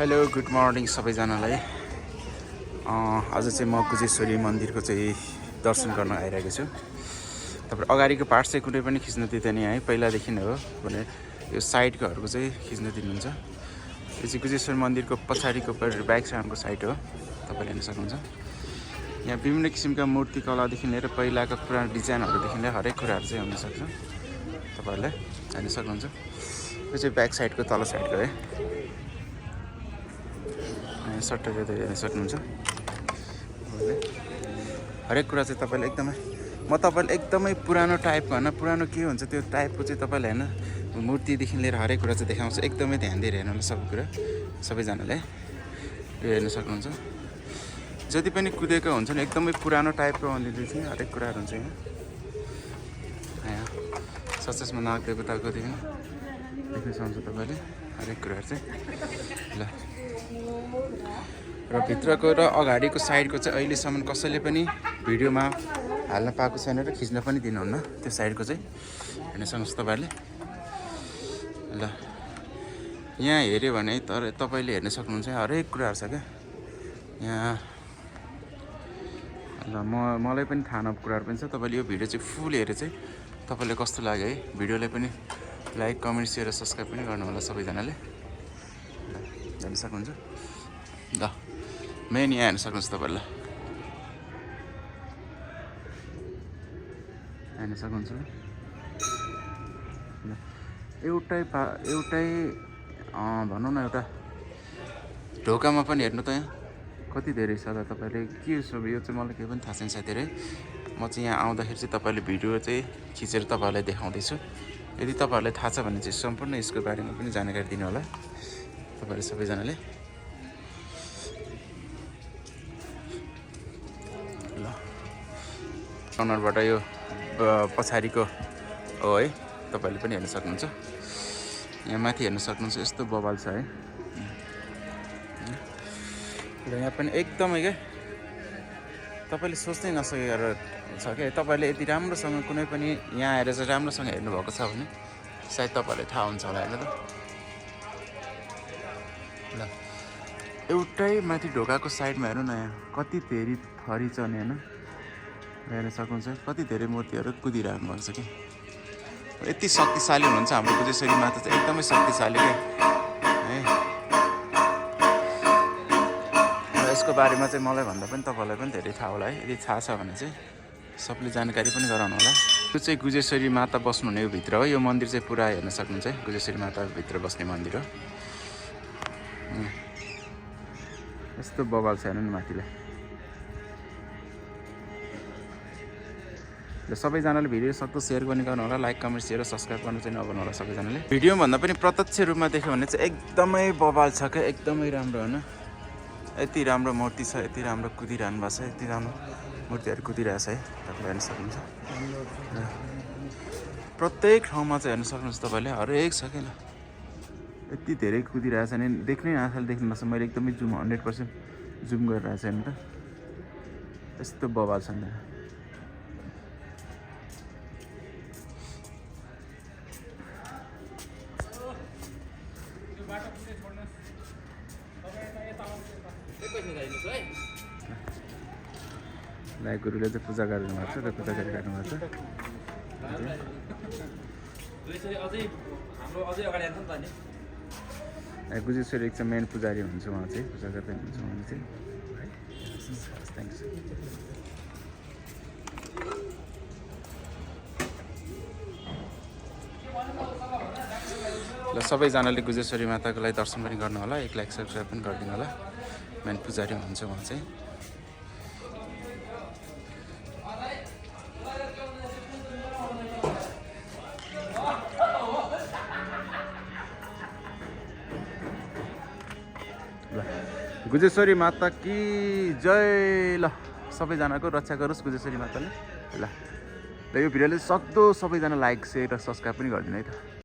Hello good morning सबैजनालाई। आज चाहिँ म कुजेश्वरी मन्दिरको चाहिँ दर्शन गर्न आइरहेको छु। तपाईँ अगाडिको पार्ट चाहिँ कुनै पनि खिच्न दिँदैन है, पहिलादेखि नै हो भने यो साइडकोहरूको चाहिँ खिच्न दिनुहुन्छ। यो चाहिँ कुजेश्वरी मन्दिरको पछाडिको ब्याक साइडको साइड हो, तपाईँले हेर्न सक्नुहुन्छ। यहाँ विभिन्न किसिमका मूर्ति कलादेखि लिएर पहिलाको पुरानो डिजाइनहरूदेखि लिएर हरेक कुराहरू चाहिँ हुनसक्छ, तपाईँहरूले हेर्न सक्नुहुन्छ। यो चाहिँ ब्याक साइडको तल साइडको है, सट्टै हेर्न सक्नुहुन्छ। हरेक कुरा चाहिँ तपाईँले एकदमै पुरानो टाइपको होइन, पुरानो के हुन्छ त्यो टाइपको चाहिँ तपाईँले होइन मूर्तिदेखि लिएर हरेक कुरा चाहिँ देखाउँछ। एकदमै ध्यान दिएर हेर्नु होला सबै कुरा सबैजनाले, यो हेर्न सक्नुहुन्छ। जति पनि कुदेको हुन्छ नि एकदमै पुरानो टाइपको अलिअलि चाहिँ हरेक कुराहरू हुन्छ यहाँ। सचेसमा नागदेवताकोदेखि देख्न सक्नुहुन्छ तपाईँले हरेक कुराहरू चाहिँ ल। र भित्रको र अगाडिको साइडको चाहिँ अहिलेसम्म कसैले पनि भिडियोमा हाल्न पाएको छैन र खिच्न पनि दिनुहुन्न त्यो साइडको चाहिँ, हेर्न सक्नुहोस् तपाईँहरूले ल। यहाँ हेऱ्यो भने तर तपाईँले हेर्न सक्नुहुन्छ हरेक कुराहरू छ क्या यहाँ ल। मलाई पनि थाहा नभएको कुराहरू पनि छ। तपाईँले यो भिडियो चाहिँ फुल हेरेर चाहिँ तपाईँलाई कस्तो लाग्यो है, भिडियोलाई पनि लाइक कमेन्ट सेयर र सब्सक्राइब पनि गर्नु होला सबैजनाले ल। हेर्न सक्नुहुन्छ ल, मेन यहाँ हेर्न सक्नुहुन्छ तपाईँलाई हेर्न सक्नुहुन्छ ल। एउटै भनौँ न एउटा ढोकामा पनि हेर्नु त यहाँ कति धेरै छ त। तपाईँले के सब यो चाहिँ मलाई केही पनि थाहा छैन साथीहरू है। म चाहिँ यहाँ आउँदाखेरि चाहिँ तपाईँले भिडियो चाहिँ खिचेर तपाईँहरूलाई देखाउँदैछु। यदि तपाईँहरूलाई थाहा छ भने चाहिँ सम्पूर्ण यसको बारेमा पनि जानकारी दिनु होला तपाईँहरू सबैजनाले ल। कर्नरबाट यो पछाडिको हो है, तपाईँले पनि हेर्न सक्नुहुन्छ। यहाँ माथि हेर्न सक्नुहुन्छ यस्तो बवाल छ है र यहाँ पनि एकदमै क्या तपाईँले सोच्नै नसकेर छ क्या। तपाईँले यति राम्रोसँग कुनै पनि यहाँ आएर चाहिँ राम्रोसँग हेर्नुभएको छ भने सायद तपाईँहरूलाई थाहा हुन्छ होला होइन त ल। एउटै माथि ढोकाको साइडमा हेर्नु न, यहाँ कति धेरै थरी छ नि होइन, हेर्न सक्नुहुन्छ कति धेरै मूर्तिहरू कुदिरहनु भएको छ कि। यति शक्तिशाली हुनुहुन्छ हाम्रो कुजेश्वरी माता चाहिँ, एकदमै शक्तिशाली क्या है। यसको बारेमा चाहिँ मलाई भन्दा पनि तपाईँलाई पनि धेरै थाहा होला है। यदि थाहा छ भने चाहिँ सबले जानकारी पनि गराउनु होला। यो चाहिँ कुजेश्वरी माता बस्नुहुने यो भित्र हो। यो मन्दिर चाहिँ पुरा हेर्न सक्नुहुन्छ है, कुजेश्वरी माता भित्र बस्ने मन्दिर हो। यस्तो बवाल छ हेर्नु न माथिलाई र सबैजनाले भिडियो सक्दो सेयर गर्ने गर्नु होला, लाइक कमेन्ट सेयर र सब्सक्राइब गर्नु चाहिँ नभर्नु होला सबैजनाले। भिडियोभन्दा पनि प्रत्यक्ष रूपमा देख्यो भने चाहिँ एकदमै बवाल छ क्या, एकदमै राम्रो होइन। यति राम्रो मूर्ति छ, यति राम्रो कुदिरहनु भएको छ, यति राम्रो मूर्तिहरू कुदिरहेछ है, तपाईँले हेर्न सक्नुहुन्छ। प्रत्येक ठाउँमा चाहिँ हेर्न सक्नुहुन्छ तपाईँले हरेक छ क्या, यति धेरै कुदिरहेछ नि देख्नै आँखाले देख्नुपर्छ। मैले एकदमै 100% जुम गरिरहेको छैन त, यस्तो बवाल छ नि। लाइ गुरुले चाहिँ पूजा गर्नु भएको छ र पूजा गरिराख्नु भएको छ। कुजेश्वरी एक चाहिँ मेन पुजारी हुनुहुन्छ, उहाँ चाहिँ पूजा गर्दै हुनुहुन्छ उहाँले चाहिँ। ल सबैजनाले कुजेश्वरी माताको लागि दर्शन पनि गर्नु होला, एक लाइक सब्सक्राइब पनि गरिदिनु होला। मेन पुजारी हुनुहुन्छ उहाँ चाहिँ। कुजेश्वरी माता की जय। ल सबैजनाको रक्षा गरोस् कुजेश्वरी माताले ल। यो भिडियोले सक्दो सबैजना लाइक सेयर र सब्सक्राइब पनि गरिदिनु है त।